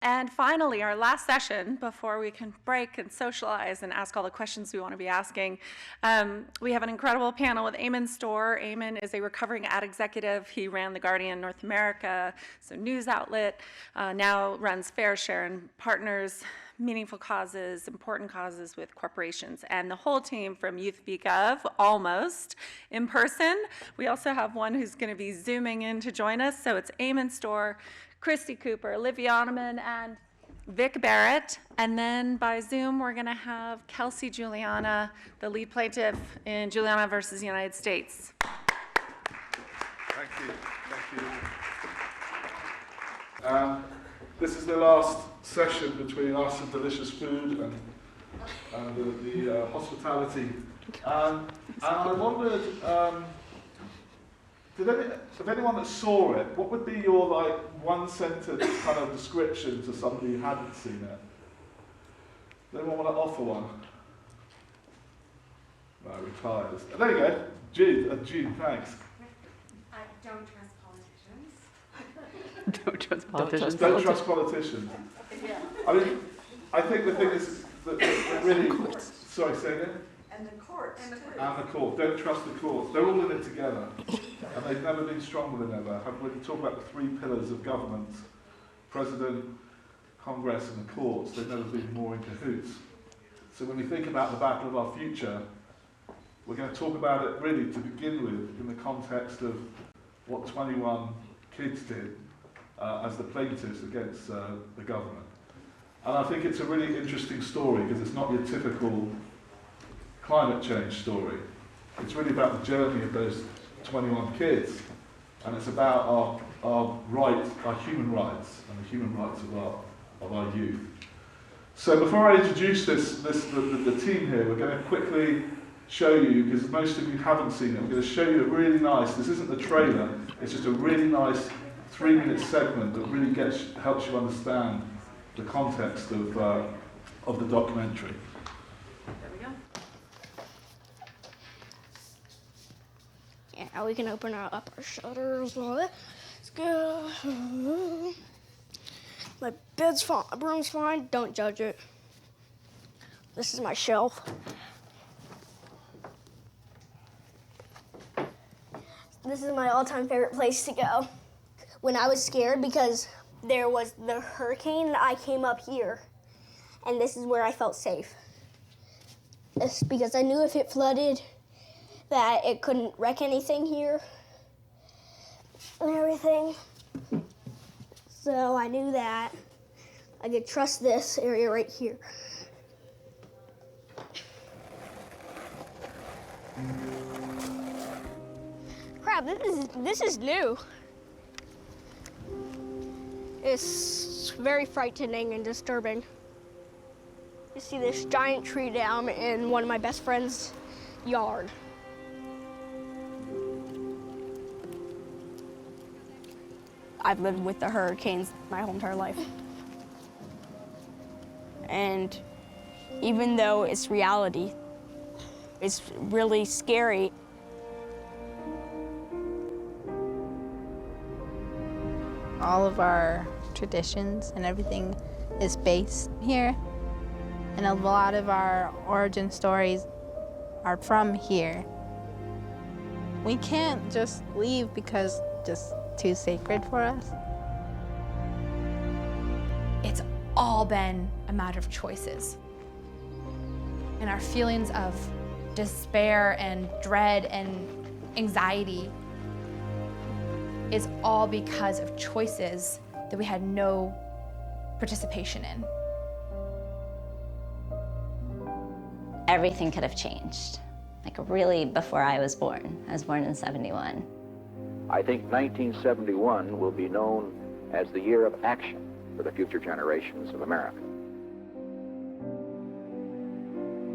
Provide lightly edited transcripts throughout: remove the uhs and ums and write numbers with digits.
And finally, our last session before we can break and socialize and ask all the questions we want to be asking, we have an incredible panel with Eamonn Store. Eamonn is a recovering ad executive. He ran The Guardian North America, so news outlet, now runs FairShare and partners meaningful causes, important causes with corporations, and the whole team from Youth Speak Of, almost in person. We also have one who's going to be Zooming in to join us, so it's Eamonn Store, Christi Cooper, Olivia Ahnemann, and Vic Barrett. And then by Zoom, we're going to have Kelsey Juliana, the lead plaintiff in Juliana versus the United States. Thank you. Thank you. This is the last session between us and delicious food and the hospitality. And I wondered, if anyone that saw it, what would be your one-sentence kind of description to somebody who hadn't seen it? Does anyone want to offer one? No, we're tired. There you go. Jean, thanks. I don't trust politicians. Don't trust politicians. Don't trust politicians. Yeah. I mean, I think the thing is that really... Sorry, say again? And the courts. And the court. Don't trust the courts. They're all in it together. And they've never been stronger than ever. When you talk about the three pillars of government, President, Congress and the courts, they've never been more in cahoots. So when we think about the battle of our future, we're going to talk about it really to begin with in the context of what 21 kids did as the plaintiffs against the government. And I think it's a really interesting story because it's not your typical climate change story. It's really about the journey of those 21 kids, and it's about our rights, our human rights, and the human rights of our youth. So before I introduce the team here, we're going to quickly show you, because most of you haven't seen it, we're going to show you a really nice, this isn't the trailer, it's just a really nice 3-minute segment that really helps you understand the context of the documentary. There we go. Yeah, we can open up our shutters. Let's go. My bed's fine, room's fine, don't judge it. This is my shelf. This is my all-time favorite place to go. When I was scared because there was the hurricane, I came up here, and this is where I felt safe. It's because I knew if it flooded, that it couldn't wreck anything here and everything. So I knew that I could trust this area right here. Crap, this is new. It's very frightening and disturbing. You see this giant tree down in one of my best friend's yard. I've lived with the hurricanes my whole entire life. And even though it's reality, it's really scary. All of our traditions and everything is based here. And a lot of our origin stories are from here. We can't just leave because it's just too sacred for us. It's all been a matter of choices. And our feelings of despair and dread and anxiety is all because of choices that we had no participation in. Everything could have changed, like really before I was born. I was born in '71. I think 1971 will be known as the year of action for the future generations of America.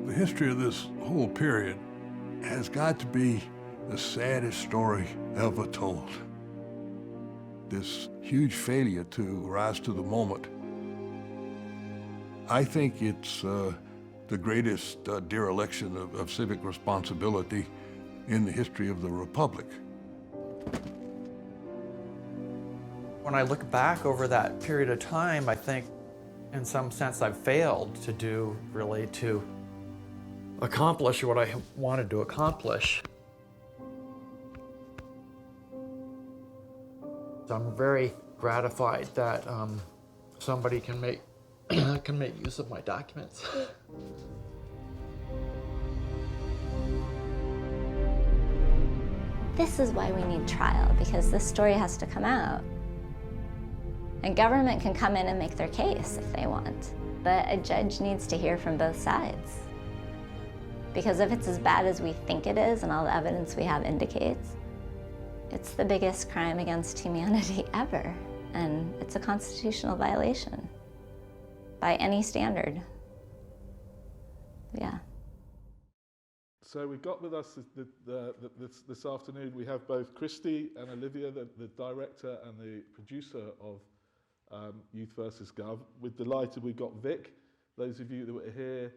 The history of this whole period has got to be the saddest story ever told. This huge failure to rise to the moment. I think it's the greatest dereliction of civic responsibility in the history of the Republic. When I look back over that period of time, I think in some sense, I've failed to do really to accomplish what I wanted to accomplish. So I'm very gratified that somebody can make use of my documents. This is why we need trial, because this story has to come out. And government can come in and make their case if they want, but a judge needs to hear from both sides. Because if it's as bad as we think it is and all the evidence we have indicates, it's the biggest crime against humanity ever, and it's a constitutional violation by any standard. Yeah. So we've got with us this afternoon, we have both Christi and Olivia, the director and the producer of Youth vs. Gov. We're delighted we've got Vic. Those of you that were here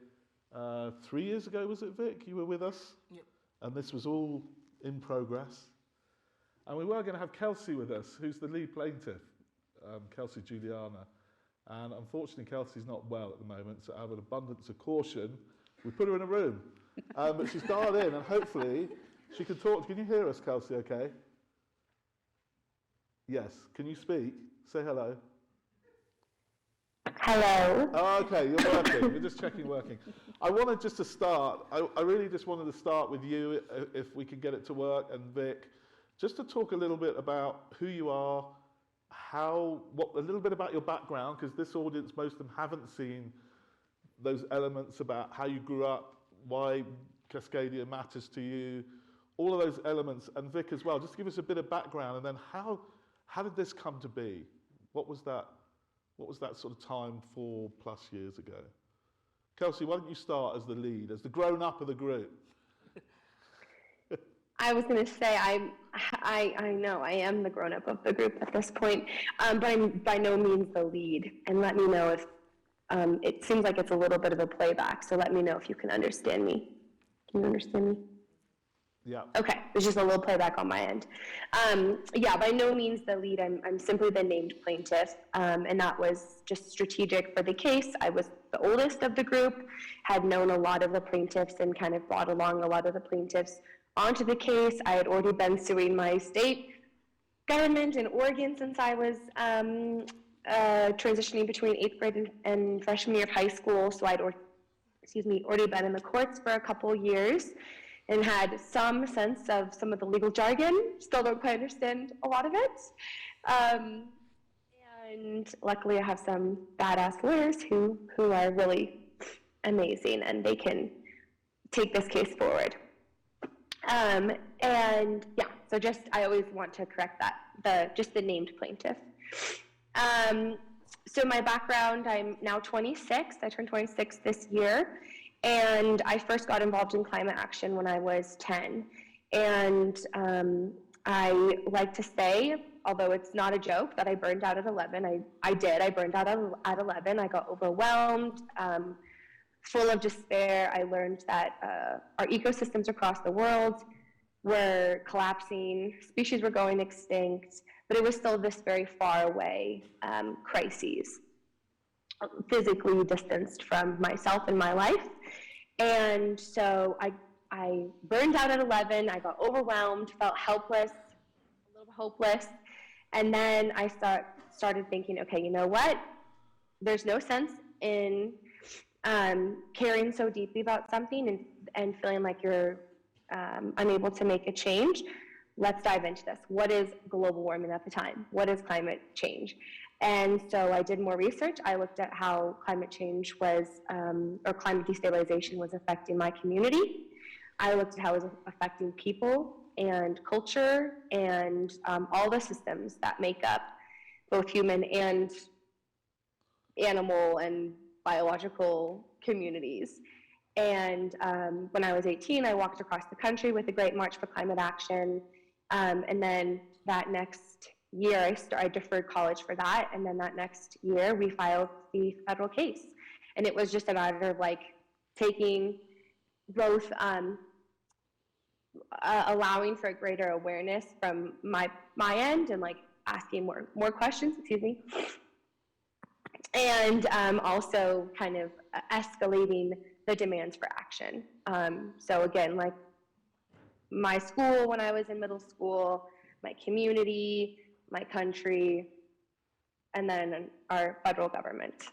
3 years ago, was it, Vic? You were with us? Yep. And this was all in progress. And we were going to have Kelsey with us, who's the lead plaintiff, Kelsey Juliana. And unfortunately, Kelsey's not well at the moment, so out of an abundance of caution, we put her in a room. But she's dialed in, and hopefully she can talk. Can you hear us, Kelsey, okay? Yes. Can you speak? Say hello. Hello. Oh, okay, you're working. We're just checking working. I wanted just to start. I really just wanted to start with you, if we could get it to work, and Vic, just to talk a little bit about who you are, a little bit about your background, because this audience, most of them haven't seen those elements about how you grew up, why Cascadia matters to you, all of those elements, and Vic as well. Just give us a bit of background, and then how did this come to be? What was that sort of time 4+ years ago? Kelsey, why don't you start as the lead, as the grown-up of the group? I was going to say, I know I am the grown-up of the group at this point, but I'm by no means the lead. And let me know if, it seems like it's a little bit of a playback, so let me know if you can understand me. Can you understand me? Yeah. Okay, there's just a little playback on my end. Yeah, by no means the lead. I'm simply the named plaintiff, and that was just strategic for the case. I was the oldest of the group, had known a lot of the plaintiffs and kind of brought along a lot of the plaintiffs onto the case. I had already been suing my state government in Oregon since I was transitioning between 8th grade and freshman year of high school, so I'd already been in the courts for a couple years and had some sense of some of the legal jargon. Still don't quite understand a lot of it. And luckily I have some badass lawyers who are really amazing, and they can take this case forward. And yeah, so I always want to correct that, just the named plaintiff. So my background, I'm now 26, I turned 26 this year, and I first got involved in climate action when I was 10. And I like to say, although it's not a joke, that I burned out at 11. I did, I burned out at 11. I got overwhelmed, full of despair. I learned that our ecosystems across the world were collapsing, species were going extinct, but it was still this very far away crises, physically distanced from myself and my life. And so I burned out at 11, I got overwhelmed, felt helpless, a little hopeless, and then I started thinking, okay, you know what? There's no sense in caring so deeply about something and feeling like you're unable to make a change. Let's dive into this. What is global warming at the time? What is climate change? And so I did more research. I looked at how climate change was, or climate destabilization was affecting my community. I looked at how it was affecting people and culture and all the systems that make up both human and animal and biological communities. And when I was 18, I walked across the country with the Great March for Climate Action. And then that next year, I deferred college for that. And then that next year, we filed the federal case. And it was just a matter of taking both allowing for a greater awareness from my end and asking more questions, and also kind of escalating the demands for action. So again, like my school when I was in middle school, my community, my country, and then our federal government.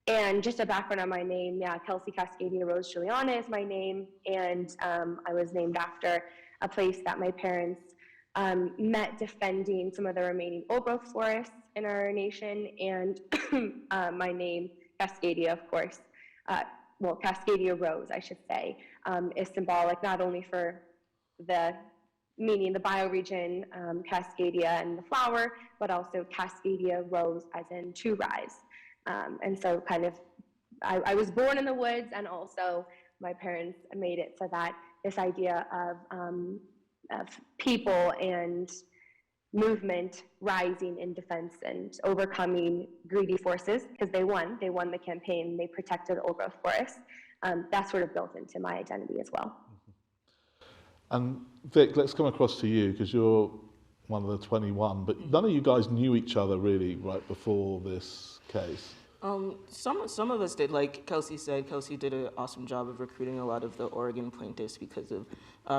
And just a background on my name, yeah, Kelsey Cascadia Rose Juliana is my name, and I was named after a place that my parents met defending some of the remaining old-growth forests in our nation, and my name, Cascadia, of course, well, Cascadia Rose, I should say, is symbolic not only for the meaning the bioregion, Cascadia and the flower, but also Cascadia Rose as in to rise. And so kind of, I was born in the woods, and also my parents made it so that this idea of people and movement rising in defense and overcoming greedy forces, because they won the campaign, they protected old growth forests. That's sort of built into my identity as well. And Vic, let's come across to you, because you're one of the 21, but none of you guys knew each other really right before this case. Some of us did. Like Kelsey said, Kelsey did an awesome job of recruiting a lot of the Oregon plaintiffs because of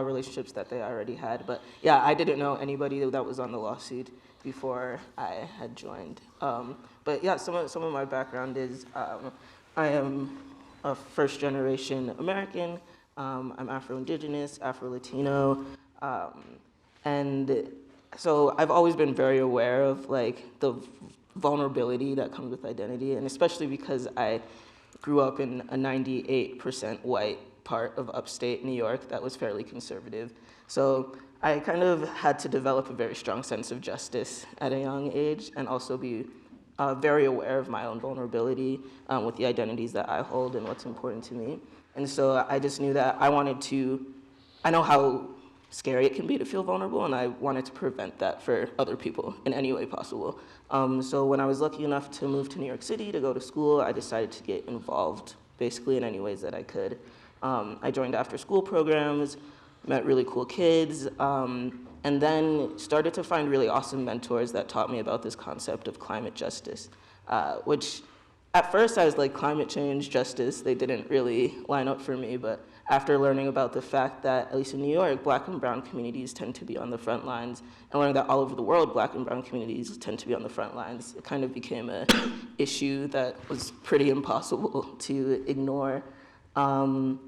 relationships that they already had. But yeah, I didn't know anybody that was on the lawsuit before I had joined. But yeah, some of my background is I am a first-generation American. I'm Afro-Indigenous, Afro-Latino, and so I've always been very aware of like the vulnerability that comes with identity, and especially because I grew up in a 98% white part of upstate New York that was fairly conservative. So I kind of had to develop a very strong sense of justice at a young age, and also be very aware of my own vulnerability with the identities that I hold and what's important to me. And so I just knew that I know how scary it can be to feel vulnerable, and I wanted to prevent that for other people in any way possible. So when I was lucky enough to move to New York City to go to school, I decided to get involved basically in any ways that I could. I joined after school programs, met really cool kids, and then started to find really awesome mentors that taught me about this concept of climate justice, which at first I was like, climate change, justice, they didn't really line up for me, but after learning about the fact that, at least in New York, Black and brown communities tend to be on the front lines, and learning that all over the world, Black and brown communities tend to be on the front lines, it kind of became an issue that was pretty impossible to ignore. And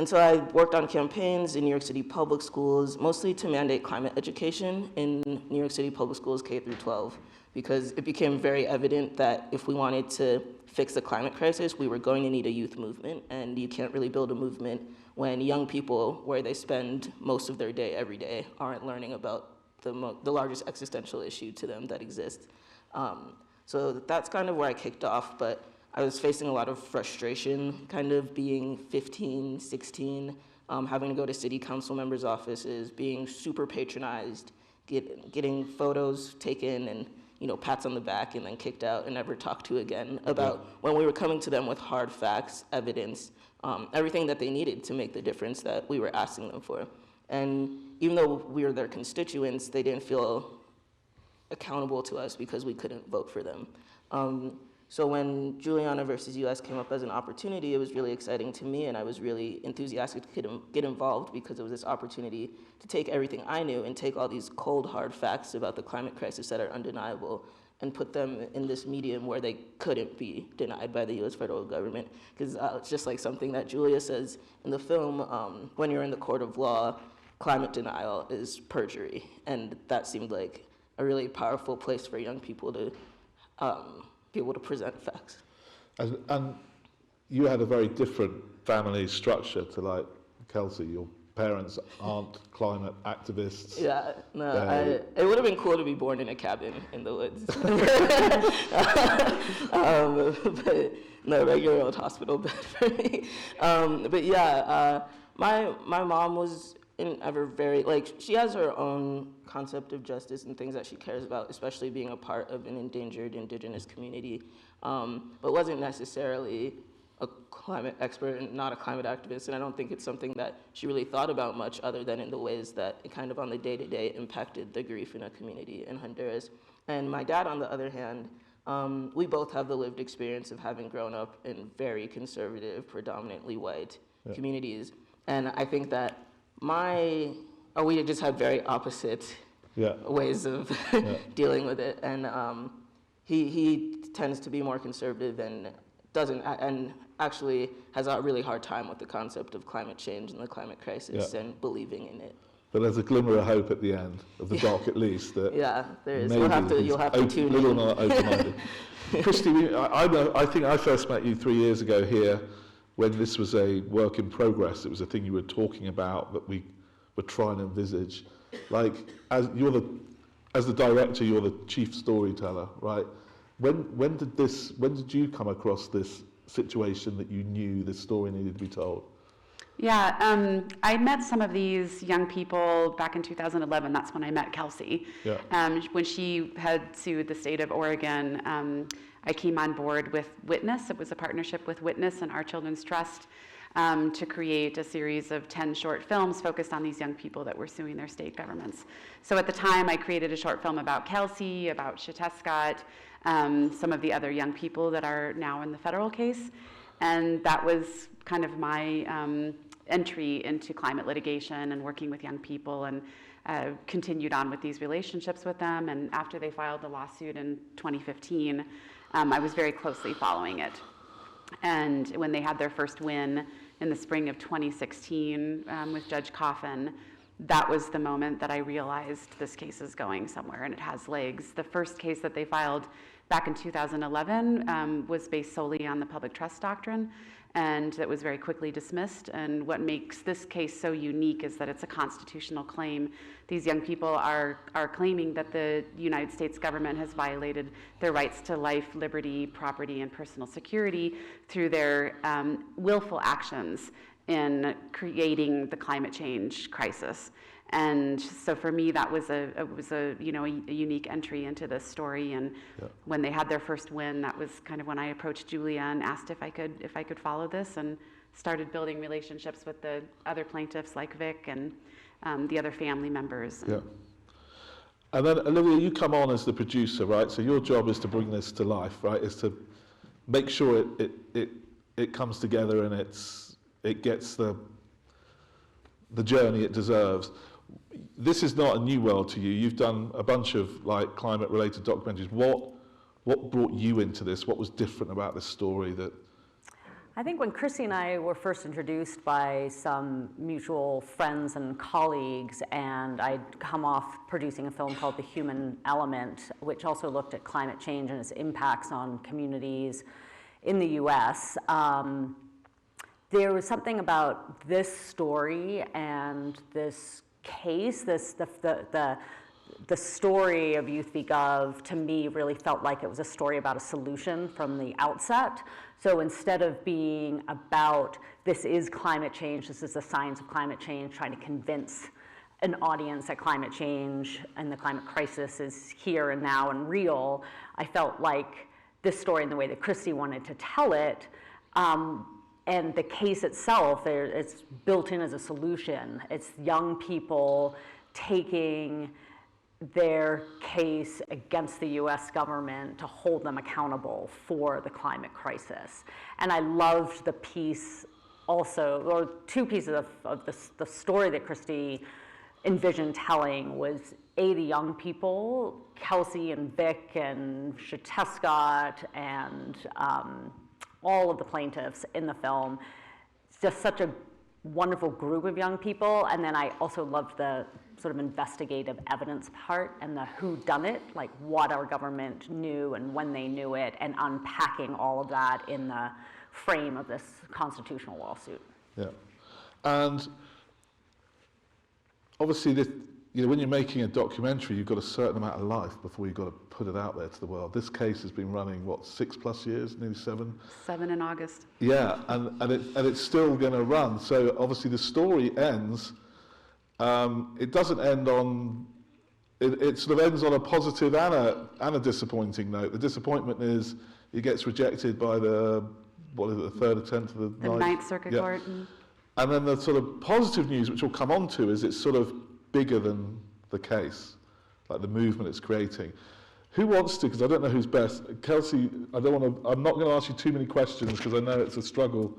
so I worked on campaigns in New York City public schools, mostly to mandate climate education in New York City public schools K through 12, because it became very evident that if we wanted to fix the climate crisis, we were going to need a youth movement, and you can't really build a movement when young people, where they spend most of their day every day, aren't learning about the largest existential issue to them that exists. So that's kind of where I kicked off, but I was facing a lot of frustration, kind of being 15, 16, having to go to city council members' offices, being super patronized, getting photos taken and pats on the back and then kicked out and never talked to again about when we were coming to them with hard facts, evidence, everything that they needed to make the difference that we were asking them for. And even though we were their constituents, they didn't feel accountable to us because we couldn't vote for them. So when Juliana versus US came up as an opportunity, it was really exciting to me, and I was really enthusiastic to get involved because it was this opportunity to take everything I knew and take all these cold, hard facts about the climate crisis that are undeniable and put them in this medium where they couldn't be denied by the US federal government. Because it's just like something that Julia says in the film, when you're in the court of law, climate denial is perjury. And that seemed like a really powerful place for young people to be able to present facts. And you had a very different family structure to like Kelsey. Your parents aren't climate activists. Yeah, no, it would have been cool to be born in a cabin in the woods. But no, regular old hospital bed for me. But yeah, my mom was ever very, like, she has her own concept of justice and things that she cares about, especially being a part of an endangered indigenous community, but wasn't necessarily a climate expert and not a climate activist, and I don't think it's something that she really thought about much other than in the ways that it kind of on the day-to-day impacted the grief in a community in Honduras. And my dad, on the other hand, We both have the lived experience of having grown up in very conservative, predominantly white communities. And I think that we just had very opposite ways of dealing with it. And he tends to be more conservative and actually has a really hard time with the concept of climate change and the climate crisis and believing in it. But there's a glimmer of hope at the end of the dock, at least. That there is. maybe You'll have to tune in. Little more open-minded. Christi, I think I first met you 3 years ago here when this was a work in progress. It was a thing you were talking about that we were trying to envisage. Like, as the director, you're the chief storyteller, right? When did you come across this situation that you knew this story needed to be told? Yeah, I met some of these young people back in 2011. That's when I met Kelsey. Yeah. When she had sued the state of Oregon, I came on board with Witness. It was a partnership with Witness and Our Children's Trust to create a series of 10 short films focused on these young people that were suing their state governments. So at the time, I created a short film about Kelsey, about Shatescott, some of the other young people that are now in the federal case. And that was kind of my entry into climate litigation and working with young people, and continued on with these relationships with them. And after they filed the lawsuit in 2015, I was very closely following it. And when they had their first win in the spring of 2016 with Judge Coffin, that was the moment that I realized this case is going somewhere and it has legs. The first case that they filed back in 2011 was based solely on the public trust doctrine, and that was very quickly dismissed. And what makes this case so unique is that it's a constitutional claim. These young people are claiming that the United States government has violated their rights to life, liberty, property, and personal security through their willful actions in creating the climate change crisis. And so for me, that was a unique entry into this story. And when they had their first win, that was kind of when I approached Julia and asked if I could follow this, and started building relationships with the other plaintiffs like Vic and the other family members. Yeah. And then Olivia, you come on as the producer, right? So your job is to bring this to life, right? Is to make sure it comes together and it gets the journey it deserves. This is not a new world to you. You've done a bunch of like climate-related documentaries. What brought you into this? What was different about this story that? I think when Christi and I were first introduced by some mutual friends and colleagues, and I'd come off producing a film called The Human Element, which also looked at climate change and its impacts on communities in the US. There was something about this story and this case, the story of Youth v. Gov, to me, really felt like it was a story about a solution from the outset. So instead of being about, this is climate change, this is the science of climate change, trying to convince an audience that climate change and the climate crisis is here and now and real, I felt like this story, in the way that Christi wanted to tell it, and the case itself, it's built in as a solution. It's young people taking their case against the US government to hold them accountable for the climate crisis. And I loved the piece also, or two pieces of the story that Christi envisioned telling was the young people, Kelsey and Vic and Shatescott and all of the plaintiffs in the film. It's just such a wonderful group of young people. And then I also loved the sort of investigative evidence part and the whodunit, like what our government knew and when they knew it, and unpacking all of that in the frame of this constitutional lawsuit. Yeah. And obviously, this, when you're making a documentary, you've got a certain amount of life before you've got to put it out there to the world. This case has been running, 6+ years, nearly 7? 7 in August. Yeah, and it's still going to run. So obviously the story ends. It doesn't end on, it sort of ends on a positive and a disappointing note. The disappointment is it gets rejected by the third attempt of the Ninth Circuit Court. And then the sort of positive news, which we'll come on to, is it's sort of bigger than the case, like the movement it's creating. Who wants to? Because I don't know who's best. Kelsey, I'm not going to ask you too many questions because I know it's a struggle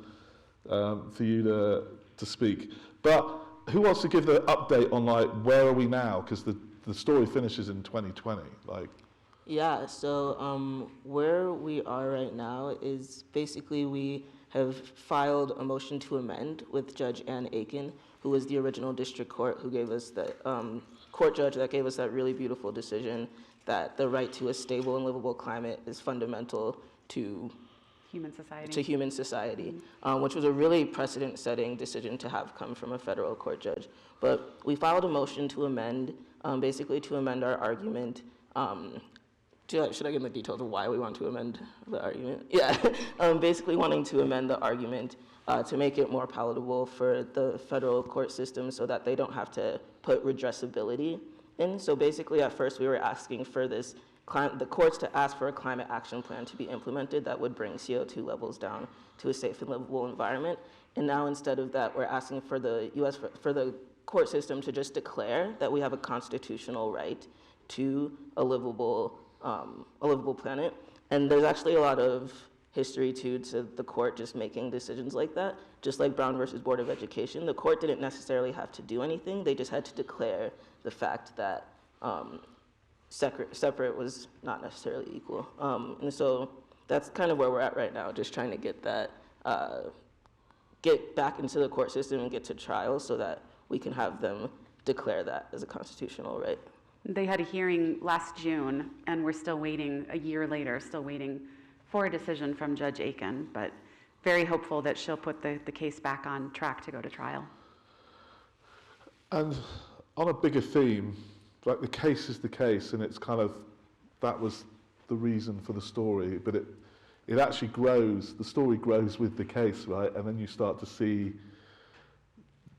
for you to speak. But who wants to give the update on like where are we now? Because the story finishes in 2020. Yeah. So where we are right now is basically we have filed a motion to amend with Judge Ahnemann, who was the original district court who gave us the court judge that gave us that really beautiful decision that the right to a stable and livable climate is fundamental to human society. Which was a really precedent-setting decision to have come from a federal court judge. But we filed a motion to amend, basically to amend our argument. Should I give the details of why we want to amend the argument? Yeah, basically wanting to amend the argument to make it more palatable for the federal court system so that they don't have to put redressability in. So basically at first we were asking for the courts to ask for a climate action plan to be implemented that would bring CO2 levels down to a safe and livable environment. And now instead of that, we're asking for the the court system to just declare that we have a constitutional right to a livable planet. And there's actually a lot of history to the court just making decisions like that. Just like Brown versus Board of Education, the court didn't necessarily have to do anything. They just had to declare the fact that separate was not necessarily equal. And so that's kind of where we're at right now, just trying to get that, get back into the court system and get to trial so that we can have them declare that as a constitutional right. They had a hearing last June, and we're still waiting, a year later, still waiting for a decision from Judge Aiken, but very hopeful that she'll put the case back on track to go to trial. And on a bigger theme, like the case is the case, and it's kind of, that was the reason for the story, but it actually grows, the story grows with the case, right? And then you start to see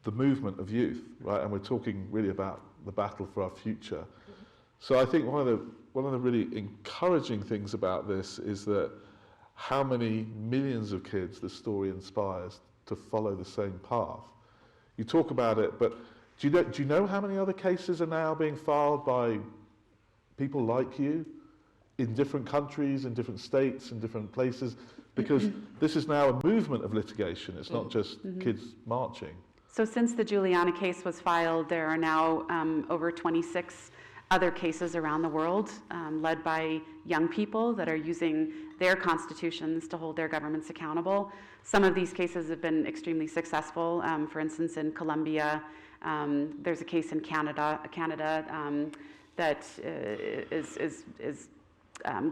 the movement of youth, right? And we're talking really about the battle for our future. So I think one of the really encouraging things about this is that how many millions of kids the story inspires to follow the same path. You talk about it, but do you know how many other cases are now being filed by people like you in different countries, in different states, in different places? Because this is now a movement of litigation. It's not just kids marching. So since the Juliana case was filed, there are now over 26 other cases around the world led by young people that are using their constitutions to hold their governments accountable. Some of these cases have been extremely successful. For instance, in Colombia, there's a case in Canada that is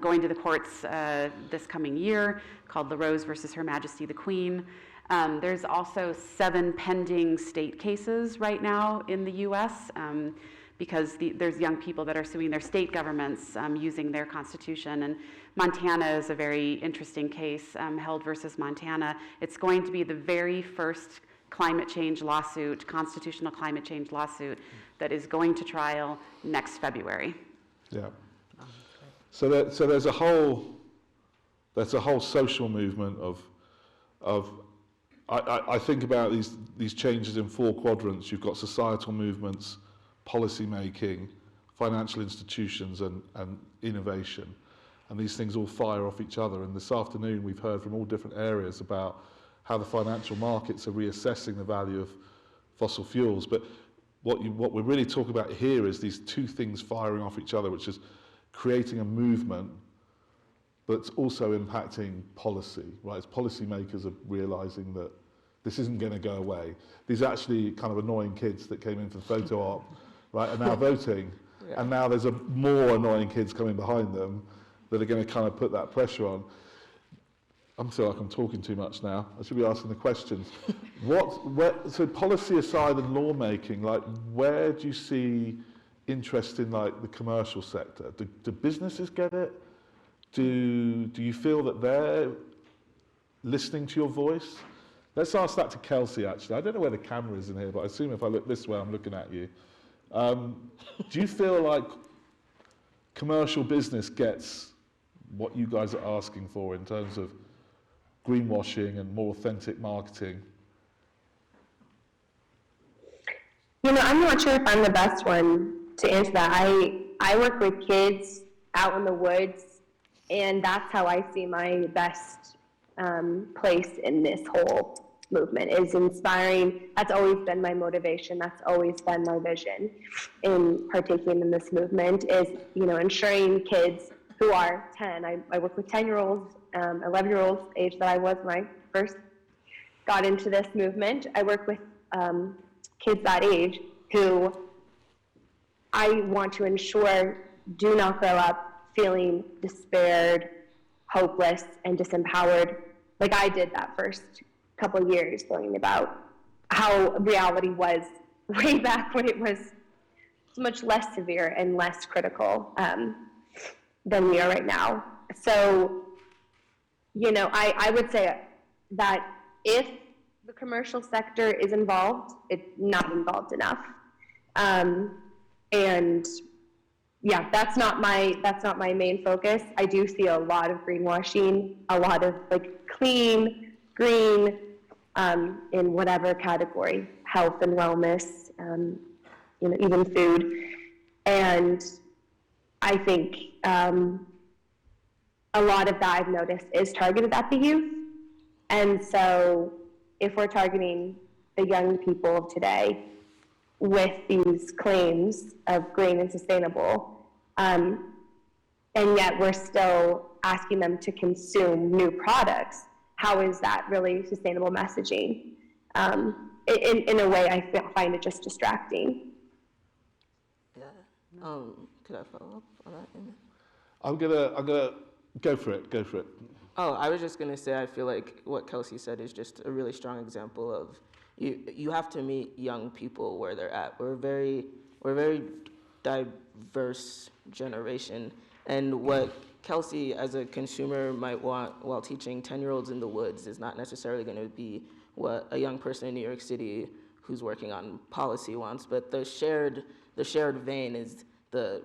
going to the courts this coming year called LaRose versus Her Majesty the Queen. There's also 7 pending state cases right now in the U.S. Because there's young people that are suing their state governments using their constitution. And Montana is a very interesting case, Held versus Montana. It's going to be the very first climate change lawsuit, constitutional climate change lawsuit, that is going to trial next February. Yeah. So there's a whole social movement of I think about these changes in 4 quadrants. You've got societal movements, policy making, financial institutions, and innovation. And these things all fire off each other. And this afternoon we've heard from all different areas about how the financial markets are reassessing the value of fossil fuels. But what we're really talking about here is these 2 things firing off each other, which is creating a movement, but it's also impacting policy, right? As policymakers are realizing that this isn't going to go away. These actually kind of annoying kids that came in for the photo op, right, are now voting. Yeah. And now there's more annoying kids coming behind them that are going to kind of put that pressure on. I feel like I'm talking too much now. I should be asking the questions. So policy aside and lawmaking, like where do you see interest in like the commercial sector? Do businesses get it? Do you feel that they're listening to your voice? Let's ask that to Kelsey, actually. I don't know where the camera is in here, but I assume if I look this way, I'm looking at you. Do you feel like commercial business gets what you guys are asking for in terms of greenwashing and more authentic marketing? You know, I'm not sure if I'm the best one to answer that. I work with kids out in the woods, and that's how I see my best place in this whole movement, is inspiring. That's always been my motivation. That's always been my vision in partaking in this movement, is, you know, ensuring kids who are 10, I work with 10-year-olds, 11-year-olds, age that I was when I first got into this movement. I work with kids that age who I want to ensure do not grow up feeling despaired, hopeless, and disempowered, like I did that first couple of years, learning about how reality was way back when it was so much less severe and less critical than we are right now. So, you know, I would say that if the commercial sector is involved, it's not involved enough. And yeah, that's not my main focus. I do see a lot of greenwashing, a lot of like clean, green, in whatever category, health and wellness, you know, even food. And I think a lot of that I've noticed is targeted at the youth. And so if we're targeting the young people of today with these claims of green and sustainable, and yet we're still asking them to consume new products, how is that really sustainable messaging? In a way, I find it just distracting. Yeah. Could I follow up on that? I'm gonna go for it. Oh, I was just gonna say, I feel like what Kelsey said is just a really strong example of you have to meet young people where they're at. We're a very diverse generation, and what Kelsey as a consumer might want while teaching 10-year-olds in the woods is not necessarily going to be what a young person in New York City who's working on policy wants. But the shared vein is the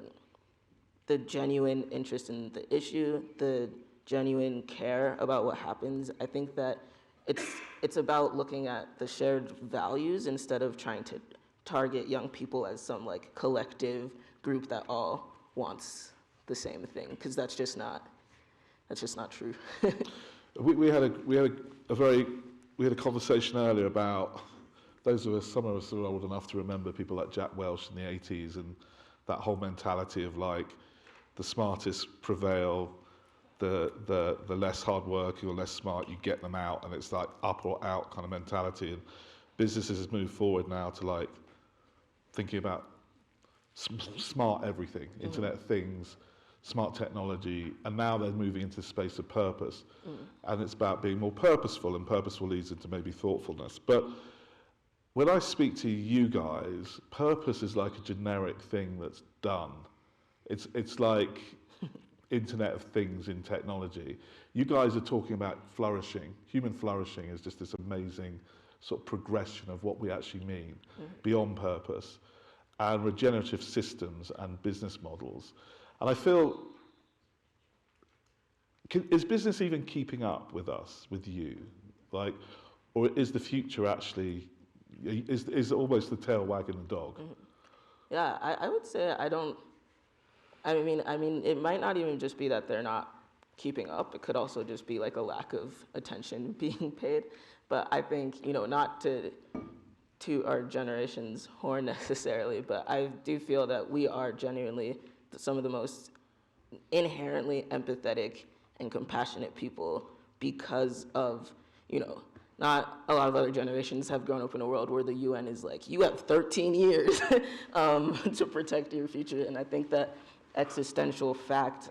genuine interest in the issue, the genuine care about what happens. I think that it's about looking at the shared values instead of trying to target young people as some like collective group that all wants the same thing, because that's just not true. We had a conversation earlier about some of us are old enough to remember people like Jack Welch in the 80s, and that whole mentality of like the smartest prevail, the less hardworking or less smart, you get them out, and it's like up or out kind of mentality. And businesses have moved forward now to like thinking about smart everything, Internet of Things, smart technology, and now they're moving into the space of purpose. And it's about being more purposeful, and purposeful leads into maybe thoughtfulness. But when I speak to you guys, purpose is like a generic thing that's done. It's like Internet of Things in technology. You guys are talking about flourishing. Human flourishing is just this amazing sort of progression of what we actually mean beyond purpose, and regenerative systems and business models. And I feel, is business even keeping up with us, with you? Like, or is the future actually, is almost the tail wagging the dog? Yeah, I would say I mean, it might not even just be that they're not keeping up. It could also just be like a lack of attention being paid. But I think, you know, not to our generation's horn necessarily, but I do feel that we are genuinely some of the most inherently empathetic and compassionate people, because of, you know, not a lot of other generations have grown up in a world where the UN is like, you have 13 years to protect your future. And I think that existential fact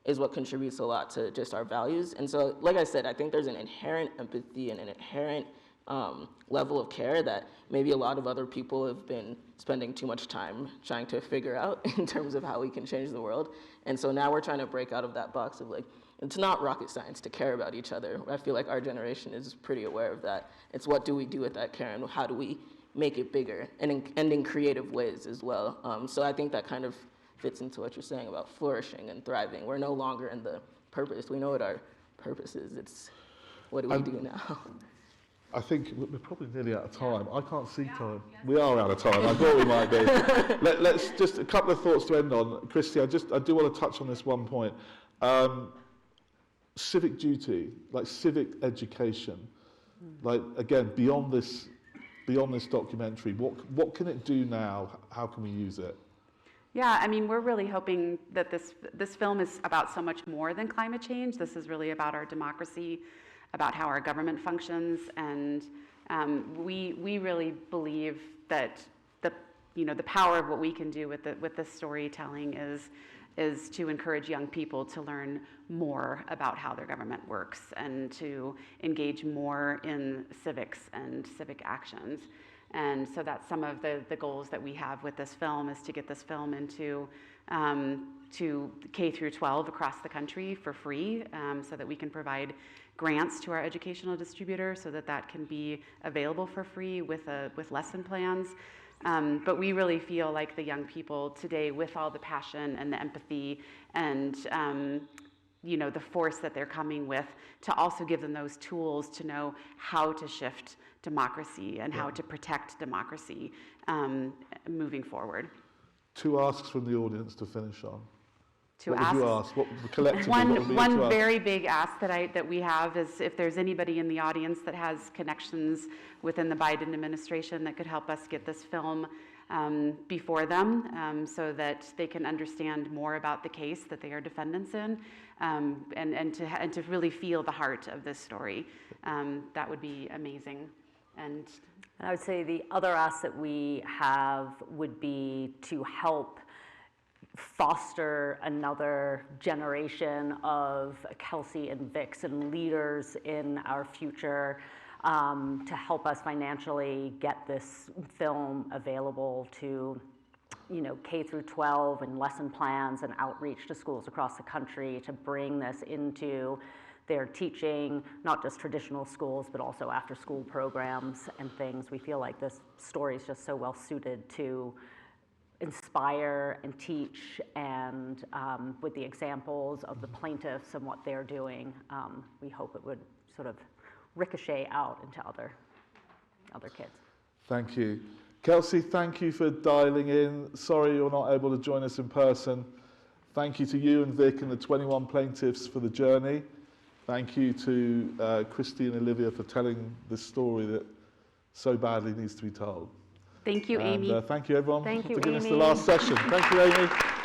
is what contributes a lot to just our values. And so, like I said, I think there's an inherent empathy and an inherent level of care that maybe a lot of other people have been spending too much time trying to figure out in terms of how we can change the world. And so now we're trying to break out of that box of like, it's not rocket science to care about each other. I feel like our generation is pretty aware of that. It's what do we do with that care, and how do we make it bigger, and in creative ways as well. So I think that kind of fits into what you're saying about flourishing and thriving. We're no longer in the purpose. We know what our purpose is. It's what do we do now? I think we're probably nearly out of time. I can't see time. We are out of time. I thought we might be. Let's just a couple of thoughts to end on. Christi, I do want to touch on this one point. Civic duty, like civic education, like again beyond this documentary. What can it do now? How can we use it? Yeah, I mean, we're really hoping that this film is about so much more than climate change. This is really about our democracy, about how our government functions, and we really believe that the power of what we can do with this storytelling is to encourage young people to learn more about how their government works and to engage more in civics and civic actions. And so that's some of the goals that we have with this film, is to get this film into to K through 12 across the country for free, so that we can provide grants to our educational distributor so that can be available for free with lesson plans. But we really feel like the young people today, with all the passion and the empathy and the force that they're coming with, to also give them those tools to know how to shift democracy and how to protect democracy moving forward. 2 asks from the audience to finish on. What would you ask? What collectively? What would be One to ask? very big ask that we have is if there's anybody in the audience that has connections within the Biden administration that could help us get this film before them, so that they can understand more about the case that they are defendants in, and to really feel the heart of this story, that would be amazing. And I would say the other ask that we have would be to help foster another generation of Kelsey and Vix and leaders in our future, to help us financially get this film available to K through 12 and lesson plans and outreach to schools across the country, to bring this into their teaching, not just traditional schools, but also after school programs and things. We feel like this story is just so well suited to inspire and teach, and with the examples of the plaintiffs and what they're doing, we hope it would sort of ricochet out into other kids. Thank you. Kelsey, thank you for dialing in. Sorry you're not able to join us in person. Thank you to you and Vic and the 21 plaintiffs for the journey. Thank you to Christi and Olivia for telling this story that so badly needs to be told. Thank you, Aimée. And thank you, everyone, Thank you, for giving us the Aimée. last session. Thank you, Aimée.